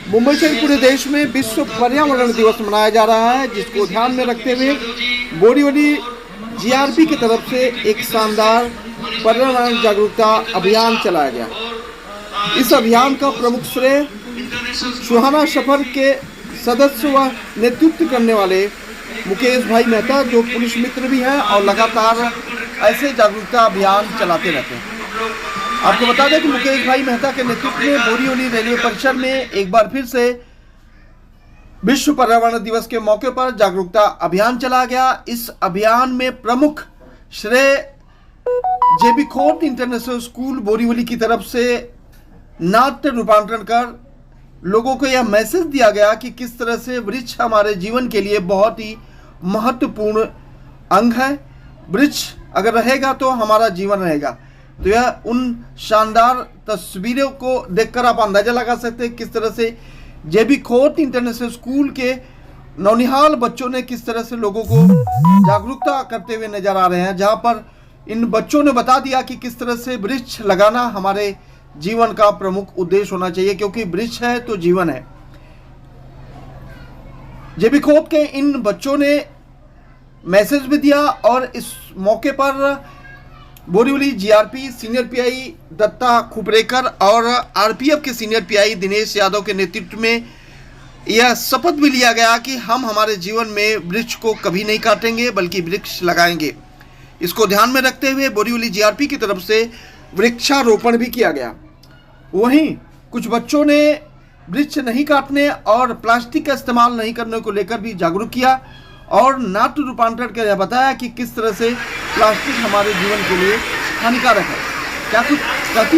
मुंबई सहित पूरे देश में विश्व पर्यावरण दिवस मनाया जा रहा है, जिसको ध्यान में रखते हुए बोरीवली जीआरपी की तरफ से एक शानदार पर्यावरण जागरूकता अभियान चलाया गया। इस अभियान का प्रमुख श्रेय सुहाना सफर के सदस्य व नेतृत्व करने वाले मुकेश भाई मेहता, जो पुलिस मित्र भी हैं और लगातार ऐसे जागरूकता अभियान चलाते रहते हैं। आपको बता दें कि मुकेश भाई मेहता के नेतृत्व में बोरीवली रेलवे परिसर में एक बार फिर से विश्व पर्यावरण दिवस के मौके पर जागरूकता अभियान चलाया गया। इस अभियान में प्रमुख श्रेय जेबी खोत इंटरनेशनल स्कूल बोरीवली की तरफ से नाट्य रूपांतरण कर लोगों को यह मैसेज दिया गया कि किस तरह से वृक्ष हमारे जीवन के लिए बहुत ही महत्वपूर्ण अंग है। वृक्ष अगर रहेगा तो हमारा जीवन रहेगा। तो यह उन शानदार तस्वीरों को देखकर आप अंदाजा लगा सकते हैं किस तरह से जेबी खोत इंटरनेशनल स्कूल के नौनिहाल बच्चों ने किस तरह से लोगों को जागरूकता करते हुए नजर आ रहे हैं, जहां पर इन बच्चों ने बता दिया कि किस तरह से वृक्ष लगाना हमारे जीवन का प्रमुख उद्देश्य होना चाहिए, क्योंकि वृक्ष है तो जीवन है। जेबी खोत के इन बच्चों ने मैसेज भी दिया और इस मौके पर Borivali GRP senior PI Datta Khuprekar और आरपीएफ के सीनियर पीआई दिनेश यादव के नेतृत्व में यह शपथ भी लिया गया कि हम हमारे जीवन में वृक्ष को कभी नहीं काटेंगे बल्कि वृक्ष लगाएंगे। इसको ध्यान में रखते हुए बोरीवली जीआरपी की तरफ से वृक्षारोपण भी किया गया। वहीं कुछ बच्चों ने वृक्ष नहीं काटने और प्लास्टिक का इस्तेमाल नहीं करने को लेकर भी जागरूक किया और नाट्य रूपांतरण कर बताया कि किस तरह से प्लास्टिक हमारे जीवन के लिए हानिकारक है। क्या कुछ कहती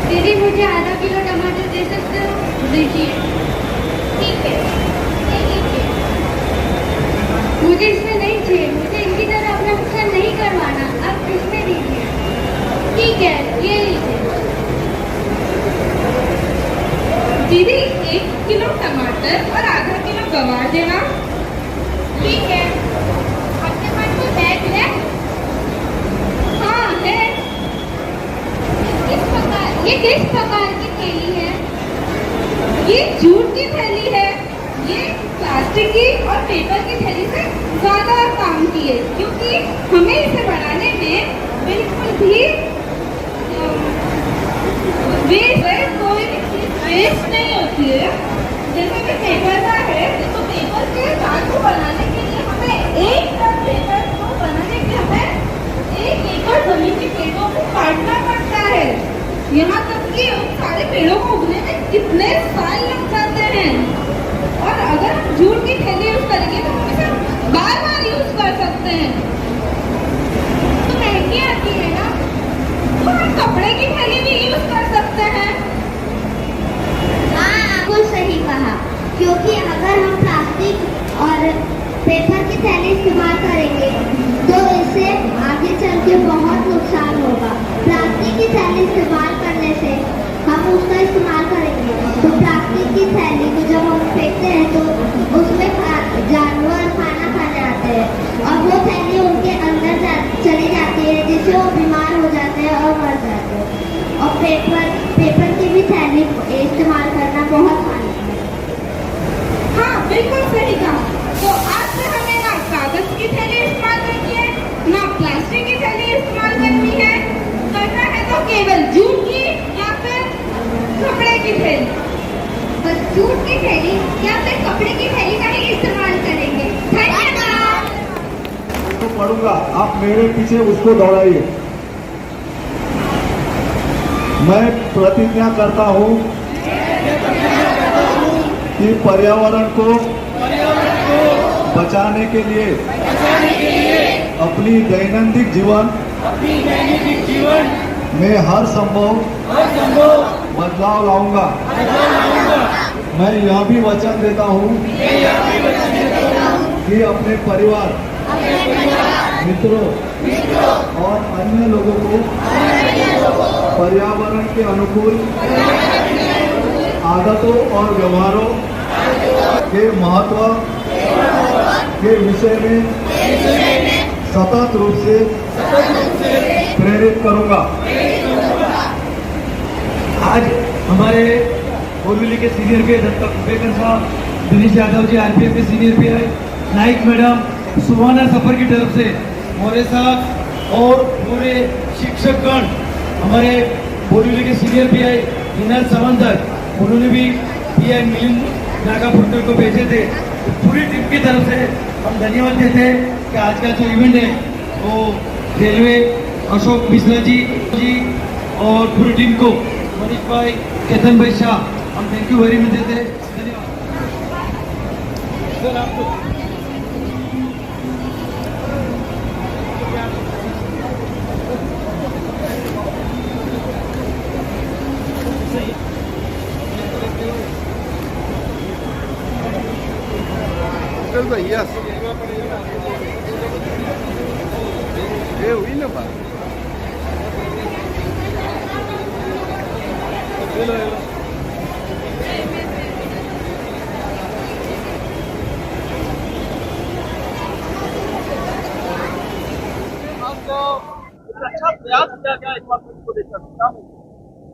दीदी मुझे आधा किलो टमाटर दे सकते हो? दीजिए। ठीक है, मुझे इसमें नहीं चाहिए, मुझे इनकी तरह अपना नुकसान नहीं करवाना, आप इसमें दीजिए। ठीक है, ये लीजिए। दीदी 1 किलो टमाटर और आधा किलो गवार देना। ठीक है। आपके पास कोई बैग है? हाँ है। ये किस प्रकार की थैली है? ये जूट की थैली है। ये प्लास्टिक की और पेपर की थैली से ज्यादा काम की है, क्योंकि हमें इसे बनाने में बिल्कुल भी कोई भी चीज वेस्ट नहीं होती है। जैसे कि पेपर का है, तो पेपर के कार्ड को बनाने के लिए हमें 1 टन पेपर को बनाने के लिए हमें 1 एकड़ जमीन के पेड़ों को काटना पड़ता है। यहाँ तक कि उन सारे पेड़ों को उगने में कितने साल लग जाते हैं। और अगर हम जूट की थैली यूज करेंगे तो हम इसे बार-बार यूज कर सकते हैं। तो महंगी आती है ना, तो हम कपड़े की थैली भी यूज कर सकते हैं। हाँ, आपको सही कहा, क्योंकि अगर हम प्लास्टिक और पेपर की थैली इस्तेमाल करेंगे तो इससे आगे चल के बहुत नुकसान होगा। प्लास्टिक की थैली इस्तेमाल करने से हम उसका इस्तेमाल करेंगे तो प्लास्टिक की थैली को जब हम फेंकते हैं तो उसमें जानवर खाना खा जाते हैं और वो थैली उनके अंदर चली जाती है, जिससे वो बीमार हो जाते हैं और मर जाते हैं। और पेपर की भी थैली इस्तेमाल करना बहुत हानिकारक है। हाँ, बिल्कुल सही कहा। तो आज से हमें ना कागज की थैली इस्तेमाल करनी है, ना प्लास्टिक की थैली इस्तेमाल करनी है। करना है तो केवल जूट की या फिर कपड़े की थैली। बस जूट की थैली या फिर कपड़े की थैली का ही इस्तेमाल करेंगे। धन्यवाद। तो पढ़ूंगा, आप मेरे पीछे उसको दौड़ाइए। मैं प्रतिज्ञा करता हूँ कि पर्यावरण को बचाने के लिए अपनी दैनंदिन जीवन में हर संभव बदलाव लाऊंगा। मैं यह भी वचन देता हूँ कि अपने परिवार, मित्रों और अन्य लोगों को पर्यावरण के अनुकूल आदतों और व्यवहारों के महत्व के विषय में सतत रूप से प्रेरित करूंगा। आज हमारे बोरीवली के सीनियर पीआई दत्ता कुपेकर साहब, दिनेश यादव जी आरपीएफ के सीनियर पीआई, नाइक मैडम, सुहाना सफर की तरफ से मौर्य साहब और पूरे शिक्षकगण, हमारे बोरीवली के सीनियर पीआई विनय समंदर, उन्होंने भी पीआई मिलिंद नागापुरकर को भेजे थे। तो पूरी टीम की तरफ से हम धन्यवाद देते हैं कि आज का जो इवेंट है वो रेलवे अशोक मिश्रा जी और पूरी टीम को, मनीष भाई, केतन भाई शाह, हम थैंक यू वेरी मच देते हैं। धन्यवाद सर। आपको चल भाई, यस ये हुई ना बात।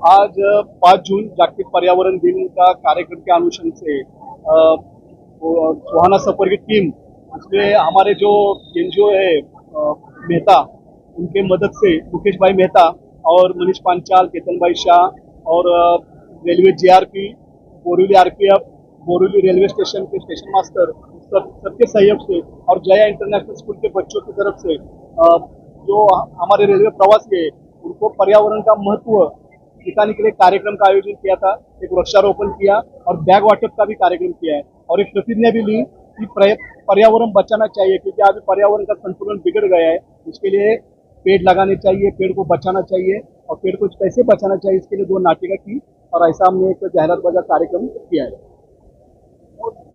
आज 5 जून जागतिक पर्यावरण दिन का कार्यक्रम के अनुशंस से सुहाना सफर की टीम, इसमें हमारे जो एनजीओ है मेहता, उनके मदद से मुकेश भाई मेहता और मनीष पांचाल, केतन भाई शाह और railway GRP, Borivali RPF, Borivali railway station के स्टेशन मास्टर, सबके सहयोग से और जया इंटरनेशनल स्कूल के बच्चों की तरफ से जो हमारे रेलवे प्रवासी है उनको पर्यावरण का महत्व दिखाने के लिए कार्यक्रम का आयोजन किया था। एक वृक्षारोपण किया और बैग वाटप का भी कार्यक्रम किया है और एक प्रतिज्ञा भी ली कि पर्यावरण बचाना चाहिए, क्योंकि अभी पर्यावरण का संतुलन बिगड़ गया है। इसके लिए पेड़ लगाने चाहिए, पेड़ को बचाना चाहिए और पेड़ को कैसे बचाना चाहिए इसके लिए 2 नाटिका की और ऐसा हमने एक जाहिरात बाजार कार्यक्रम किया है।